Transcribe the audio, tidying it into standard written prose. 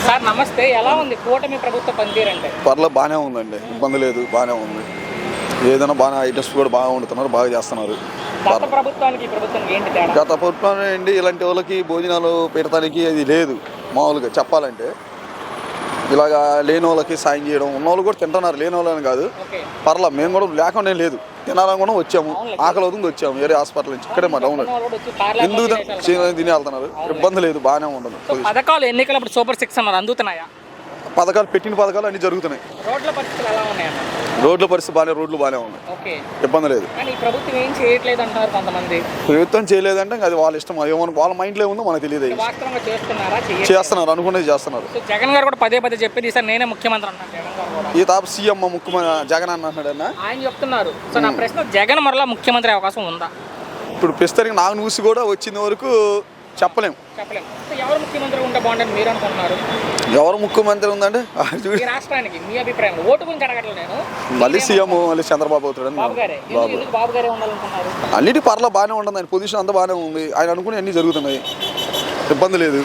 Sir నమస్తే, ఎలా ఉంది కూటమి ప్రభుత్వ పనితీరు అంటే? పర్లేదు బాగానే ఉందండి, ఇబ్బంది లేదు, బాగానే ఉంది. ఏదైనా బాగా ఐటమ్స్ కూడా బాగా వండుతున్నారు, బాగా చేస్తున్నారు. గత ప్రభుత్వానికి ఈ ప్రభుత్వానికి ఏంటి తేడా? గత ప్రభుత్వం అండి ఇలాంటి వాళ్ళకి భోజనాలు పెట్టడానికి అది లేదు. మామూలుగా చెప్పాలంటే ఇలాగా లేని వాళ్ళకి సాయం చేయడం, ఉన్న వాళ్ళు కూడా తింటున్నారు, లేని వాళ్ళని కాదు. ఓకే. పర్లేదు, మేము కూడా లేకుండా లేదు, తినాలని కూడా వచ్చాము, ఆకలి అవుతుంది వచ్చాము వేరే హాస్పిటల్ నుంచి, ఇక్కడే మా టౌన్. ఎందుకు తిని వెళ్తున్నారు, ఇబ్బంది లేదు, బాగానే ఉండదు. పథకాలు ఎన్నికలప్పుడు సూపర్ 6 అన్నారు, అందుతున్నాయా? పథకాలు పెట్టిన పథకాలు అన్ని జరుగుతున్నాయి. రోడ్ల పరిస్థితులు ఎలా ఉన్నాయన్న? రోడ్ల పరిస్థితి బాగానే, రోడ్లు బాగానే ఉన్నాయి, ఓకే, ఇబ్బంది లేదు. కానీ ఈ ప్రభుత్వం ఏం చేయట్లేదు అంటారు కొంతమంది. ప్రభుత్వం చేయలేదంటే అది వాళ్ళ ఇష్టం, అది ఏమన్నా వాళ్ళ మైండ్లో ఉందో మనకు తెలియదు. వాస్తవంగా చేస్తున్నారా? చేస్తున్నారు, అనుకునేది చేస్తున్నారు. సో జగన్ గారు కూడా పదే పదే చెప్పేది సార్ నేనే ముఖ్యమంత్రి అంటారు. జగన్ గారు కూడా ఈ తాప సీఎం ముఖ్యమంత్రి జగన్ అన్నాడు అన్న, ఆయన చెప్తున్నారు. సో నా ప్రశ్న, జగన్ మరలా ముఖ్యమంత్రి అవకాశం ఉందా? ఇప్పుడు ప్రస్తుతానికి నాకు న్యూస్ కూడా వచ్చిన వరకు చెప్పలేము. సో ఎవరు ముఖ్యమంత్రి ఉంటే బాగుంటుంది మీరు అనుకుంటున్నారు? ఎవరు ముఖ్యమంత్రి ఉందంటే ఈ రాష్ట్రానికి మీ అభిప్రాయం, ఓటు గురించి అడగట్లేదు నేను. మళ్ళీ సీఎం మళ్ళీ చంద్రబాబు అవుతాడని. బాబు గారే ఎందుకు బాబు గారే ఉండాలనుకున్నారు? అన్నిటి పర్లా బాగానే ఉంటుంది, ఆయన పొజిషన్ అంతా బాగానే ఉంది, ఆయన అనుకుని అన్ని జరుగుతున్నాయి, ఇబ్బంది లేదు.